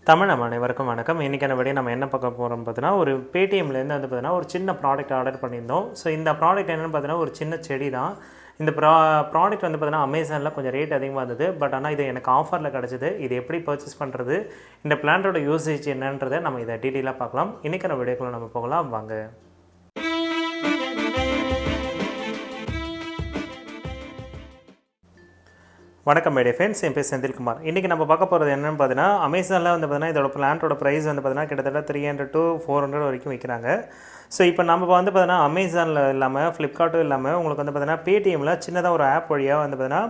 தமிழ் அனைவருக்கும் வணக்கம். இன்றைக்கான வீடியோ நம்ம என்ன பார்க்க போகிறோம் பார்த்தீங்கன்னா, ஒரு பேடிஎம்லேருந்து வந்து பார்த்தீங்கன்னா ஒரு சின்ன ப்ராடக்ட் ஆர்டர் பண்ணியிருந்தோம். ஸோ இந்த ப்ராடக்ட் என்னென்னு பார்த்தீங்கன்னா ஒரு சின்ன செடி தான். இந்த ப்ராடக்ட் வந்து பார்த்தீங்கன்னா அமேசானில் கொஞ்சம் ரேட் அதிகமாக இருந்தது. பட் ஆனால் இது எனக்கு ஆஃபரில் கிடச்சிது. இது எப்படி பர்ச்சேஸ் பண்ணுறது, இந்த பிளான்ட்டோட யூசேஜ் என்னன்றதை நம்ம இதை டீட்டெயிலாக பார்க்கலாம். இன்றைக்கான வீடியோக்குள்ளே நம்ம போகலாம் வாங்க. வணக்கம் மேடே ஃப்ரெண்ட்ஸ், என் பேர் செந்தில்குமார். இன்றைக்கி நம்ம பார்க்க போகிறது என்னென்னு பார்த்தீங்கன்னா, அமேசானில் வந்து பார்த்தீங்கன்னா இதோட பிளான்ட்டோட ப்ரைஸ் வந்து பார்த்தீங்கன்னா கிட்டத்தட்ட 300 to 400 வரைக்கும் விற்கிறாங்க. ஸோ இப்போ நம்ம வந்து பார்த்தீங்கன்னா அமேசானில் இல்லாமல் ஃப்ளிப்கார்ட்டும் இல்லாமல் உங்களுக்கு வந்து பார்த்தீங்கன்னா பேடிஎம்மில் சின்னதாக ஒரு ஆப் வழியாக வந்து பார்த்தீங்கன்னா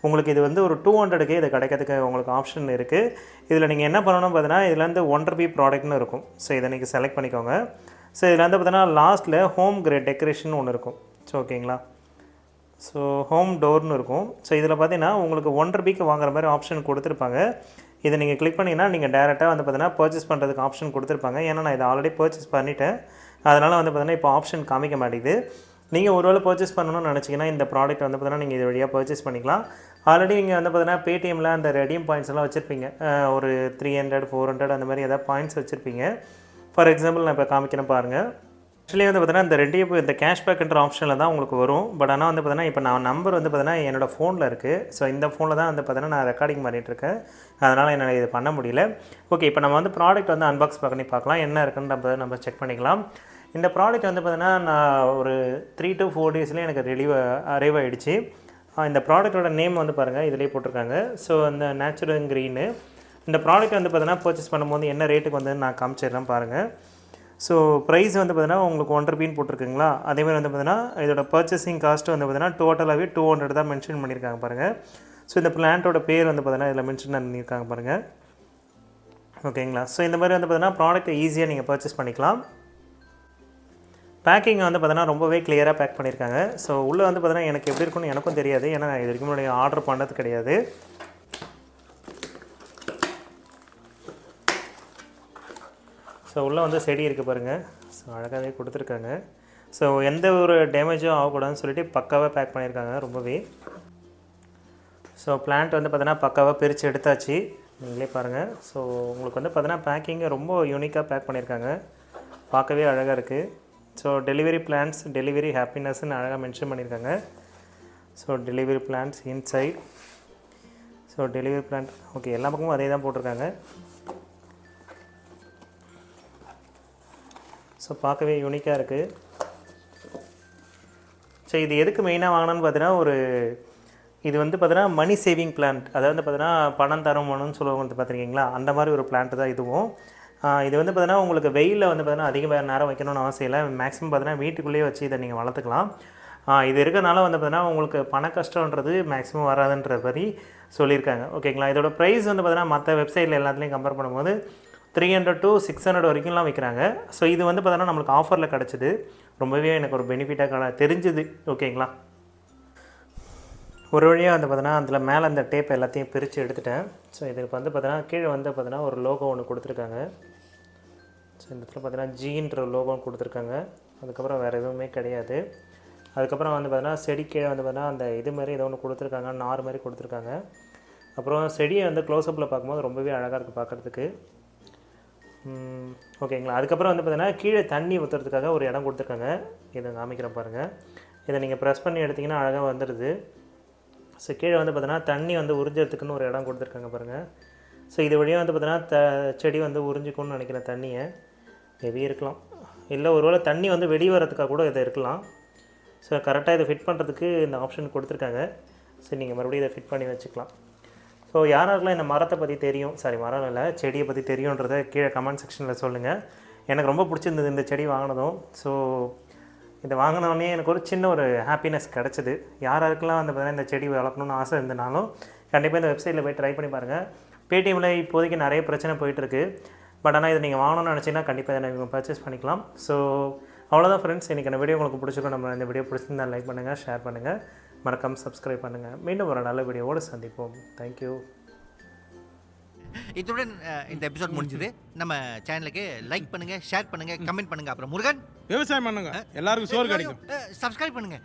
உங்களுக்கு இது வந்து ஒரு 200க்கு இது கிடைக்கிறதுக்கு உங்களுக்கு ஆப்ஷன் இருக்குது. இதில் நீங்கள் என்ன பண்ணணும் பார்த்தீங்கன்னா, இதில் வந்து 1 ரூபி ப்ராடக்ட்னு இருக்கும். ஸோ இதை நீங்கள் செலக்ட் பண்ணிக்கோங்க. ஸோ இதில் வந்து பார்த்தீங்கன்னா லாஸ்ட்டில் ஹோம் கிரேட் டெக்கரேஷன் ஒன்று இருக்கும். ஸோ ஓகேங்களா, ஸோ ஹோம் டோர்னு இருக்கும். ஸோ இதில் பார்த்தீங்கன்னா உங்களுக்கு 1 ரூபிக்கு வாங்குற மாதிரி ஆப்ஷன் கொடுத்துருப்பாங்க. இதை நீங்கள் கிளிக் பண்ணிங்கன்னா நீங்கள் டேரெக்டாக வந்து பார்த்தீங்கன்னா பர்ச்சேஸ் பண்ணுறதுக்கு ஆப்ஷன் கொடுத்துருப்பாங்க. ஏன்னா நான் இதை ஆல்ரெடி பர்ச்சேஸ் பண்ணிவிட்டேன். அதனால் வந்து பார்த்தீங்கன்னா இப்போ ஆப்ஷன் காமிக்க மாட்டேங்குது. நீங்கள் ஒருவேளை பர்ச்சேஸ் பண்ணணும்னு நினச்சிங்கன்னா இந்த ப்ராடக்ட் வந்து பார்த்தீங்கன்னா நீங்கள் இது வழியாக பர்ச்சேஸ் பண்ணிக்கலாம். ஆல்ரெடி நீங்கள் வந்து பார்த்தீங்கன்னா பேடிஎம்மில் அந்த ரெடீம் பாயிண்ட்ஸ் எல்லாம் வச்சுருப்பீங்க. ஒரு 300 400 அந்த மாதிரி எதாவது பாயிண்ட்ஸ் வச்சுருப்பீங்க. ஃபார் எக்ஸாம்பிள் நான் இப்போ காமிக்கிறேன் பாருங்கள். ஆக்சுவலி வந்து பார்த்தீங்கன்னா இந்த ரெண்டு இந்த கேஷ்பேக்குன்ற ஆப்ஷனில் தான் உங்களுக்கு வரும். பட் ஆனால் வந்து பார்த்தீங்கன்னா இப்போ நான் நம்பர் வந்து பார்த்தீங்கன்னா என்னோடய ஃபோனில் இருக்குது. ஸோ இந்த ஃபோனில் தான் வந்து பார்த்தீங்கன்னா நான் ரெக்கார்டிங் பண்ணிகிட்ருக்கேன். அதனால் என்னால் இது பண்ண முடியல. ஓகே, இப்போ நம்ம வந்து ப்ராடக்ட் வந்து அன்பாக்ஸ் பண்ணி பார்க்கலாம், என்ன இருக்குன்னு நம்ம செக் பண்ணிக்கலாம். இந்த ப்ராடக்ட் வந்து பார்த்தீங்கன்னா நான் ஒரு 3 to 4 டேஸ்லேயே எனக்கு அரைவ் ஆகிடுச்சு. இந்த ப்ராடக்ட்டோட நேம் வந்து பாருங்கள் இதிலே போட்டிருக்காங்க. ஸோ இந்த நேச்சுரல் க்ரீனு இந்த ப்ராடக்ட் வந்து பார்த்தீங்கன்னா பர்ச்சேஸ் பண்ணும்போது என்ன ரேட்டுக்கு வந்து நான் காமிச்சிடுறேன் பாருங்கள். ஸோ ப்ரைஸ் வந்து பார்த்தீங்கன்னா உங்களுக்கு 1 ரூபின்னு போட்டிருக்குங்களா. அதேமாதிரி வந்து பார்த்தீங்கன்னா இதோட பர்ச்சேசிங் காஸ்ட்டு வந்து பார்த்தீங்கன்னா டோட்டலாகவே 200 தான் மென்ஷன் பண்ணியிருக்காங்க பாருங்கள். ஸோ இந்த பிளான்ட்டோட பேர் வந்து பார்த்தீங்கன்னா இதில் மென்ஷன் பண்ணியிருக்காங்க பாருங்கள். ஓகேங்களா, ஸோ இந்த மாதிரி வந்து பார்த்தீங்கன்னா ப்ராடக்ட்டை ஈஸியாக நீங்கள் பர்ச்சேஸ் பண்ணிக்கலாம். பேக்கிங் வந்து பார்த்தீங்கன்னா ரொம்பவே கிளியராக பேக் பண்ணியிருக்காங்க. ஸோ உள்ளே வந்து பார்த்தீங்கன்னா எனக்கு எப்படி இருக்குன்னு எனக்கும் தெரியாது. ஏன்னா இது வரைக்கும் முன்னாடி ஆர்டர் பண்ணது கிடையாது. ஸோ உள்ளே வந்து செடி இருக்குது பாருங்கள். ஸோ அழகாகவே கொடுத்துருக்காங்க. ஸோ எந்த ஒரு டேமேஜும் ஆகக்கூடாதுன்னு சொல்லிட்டு பக்காவாக பேக் பண்ணியிருக்காங்க ரொம்பவே. ஸோ பிளான்ட் வந்து பார்த்தீங்கன்னா பக்காவாக பிரித்து எடுத்தாச்சு, நீங்களே பாருங்கள். ஸோ உங்களுக்கு வந்து பார்த்தீங்கன்னா பேக்கிங்கை ரொம்ப யூனிக்காக பேக் பண்ணியிருக்காங்க, பார்க்கவே அழகாக இருக்குது. ஸோ டெலிவரி பிளான்ஸ் டெலிவரி ஹாப்பினஸ்ன்னு அழகாக மென்ஷன் பண்ணியிருக்காங்க. So delivery plans inside, so delivery plan okay எல்லா பக்கமும் அதே தான் போட்டிருக்காங்க. ஸோ பார்க்கவே யூனிக்காக இருக்குது. ஸோ இது எதுக்கு மெயினாக வாங்கினோன்னு பார்த்தீங்கன்னா இது வந்து பார்த்தீங்கன்னா மணி சேவிங் பிளான்ட், அதாவது பார்த்தீங்கன்னா பணம் தரும் மனுன்னு சொல்லுவாங்க பார்த்துருக்கீங்களா, அந்த மாதிரி ஒரு பிளான்ட்டு தான் இதுவும். இது வந்து பார்த்தீங்கன்னா உங்களுக்கு வெயிலில் வந்து பார்த்தீங்கன்னா அதிக நேரம் வைக்கணும்னு அவசியம் இல்லை. மேக்ஸிமம் பார்த்தீங்கன்னா வீட்டுக்குள்ளேயே வச்சு இதை நீங்கள் வளர்த்துக்கலாம். இது இருக்கிறனால வந்து பார்த்தீங்கன்னா உங்களுக்கு பண கஷ்டன்றது மேக்ஸிமம் வராதுன்ற மாதிரி சொல்லியிருக்காங்க. ஓகேங்களா, இதோட ப்ரைஸ் வந்து பார்த்தீங்கன்னா மற்ற வெப்சைட்டில் எல்லாத்துலேயும் கம்பேர் பண்ணும்போது 300 to 600 வரைக்கும்லாம் விற்கிறாங்க. ஸோ இது வந்து பார்த்தோன்னா நம்மளுக்கு ஆஃபரில் கிடச்சிது. ரொம்பவே எனக்கு ஒரு பெனிஃபிட்டாக தெரிஞ்சுது. ஓகேங்களா, ஒரு வழியாக வந்து பார்த்தோன்னா அதில் மேலே அந்த டேப் எல்லாத்தையும் பிரித்து எடுத்துட்டேன். ஸோ இதுக்கு வந்து பார்த்தோன்னா கீழே வந்து பார்த்தோன்னா ஒரு லோகோ ஒன்று கொடுத்துருக்காங்க. ஸோ இந்த இடத்துல பார்த்தீங்கன்னா ஜீன்ற லோகோ கொடுத்துருக்காங்க. அதுக்கப்புறம் வேறு எதுவுமே கிடையாது. அதுக்கப்புறம் வந்து பார்த்தோன்னா செடி கீழே வந்து பார்த்தோன்னா அந்த இது மாதிரி ஏதோ ஒன்று கொடுத்துருக்காங்க, நார் மாதிரி கொடுத்துருக்காங்க. அப்புறம் செடியை வந்து க்ளோஸ்அப்பில் பார்க்கும்போது ரொம்பவே அழகாக இருக்குது பார்க்குறதுக்கு. ஓகேங்களா, அதுக்கப்புறம் வந்து பார்த்தீங்கன்னா கீழே தண்ணி ஊற்றுறதுக்காக ஒரு இடம் கொடுத்துருக்காங்க. இதை காமிக்கிறேன் பாருங்கள். இதை நீங்கள் ப்ரெஸ் பண்ணி எடுத்திங்கன்னா அழகாக வந்துடுது. ஸோ கீழே வந்து பார்த்தீங்கன்னா தண்ணி வந்து உறிஞ்சறதுக்குன்னு ஒரு இடம் கொடுத்துருக்காங்க பாருங்கள். ஸோ இது வழியாக வந்து பார்த்தீங்கன்னா செடி வந்து உறிஞ்சிக்கும்னு நினைக்கிறேன். தண்ணியை ஹெவி இருக்கலாம், இல்லை ஒருவேளை தண்ணி வந்து வெளியே வரதுக்காக கூட இதை இருக்கலாம். ஸோ கரெக்டாக இதை ஃபிட் பண்ணுறதுக்கு இந்த ஆப்ஷன் கொடுத்துருக்காங்க. ஸோ நீங்கள் மறுபடியும் இதை ஃபிட் பண்ணி வச்சுக்கலாம். ஸோ யாராருக்கெல்லாம் இந்த மரத்தை பற்றி தெரியும், மரம் இல்லை செடியை பற்றி தெரியுன்றதை கீழே கமெண்ட் செக்ஷனில் சொல்லுங்கள். எனக்கு ரொம்ப பிடிச்சிருந்தது இந்த செடி வாங்கினதும். ஸோ இதை வாங்கினோடனே எனக்கு ஒரு சின்ன ஒரு ஹாப்பினஸ் கிடச்சிது. யாராருக்கெல்லாம் வந்து பார்த்தீங்கன்னா இந்த செடி வளர்க்கணுன்னு ஆசை இருந்தனாலும் கண்டிப்பாக இந்த வெப்சைட்டில் போய் ட்ரை பண்ணி பாருங்கள். பேடிஎம்மில் இப்போதைக்கு நிறைய பிரச்சனை போயிட்டுருக்கு. பட் ஆனால் இதை நீங்கள் வாங்கணும்னு நினச்சிங்கன்னா கண்டிப்பாக இதை நீங்கள் பர்ச்சேஸ் பண்ணிக்கலாம். ஸோ அவ்வளோதான் ஃப்ரெண்ட்ஸ், இன்றைக்கி இந்த வீடியோ உங்களுக்கு பிடிச்சிருக்கோம். நம்ம இந்த வீடியோ பிடிச்சிருந்தால் லைக் பண்ணுங்கள், ஷேர் பண்ணுங்கள், மறக்காமல் சப்ஸ்கிரைப் பண்ணுங்கள். மீண்டும் ஒரு நல்ல வீடியோவோடு சந்திப்போம். தேங்க்யூ. இத்துடன் இந்த எபிசோட் முடிஞ்சது. நம்ம சேனலுக்கு லைக் பண்ணுங்க, ஷேர் பண்ணுங்க, கமெண்ட் பண்ணுங்க. அப்புறம் முருகன் விவசாயம் பண்ணுங்க, எல்லாருக்கும் சோறு கிடைக்கும். சப்ஸ்கிரைப் பண்ணுங்க.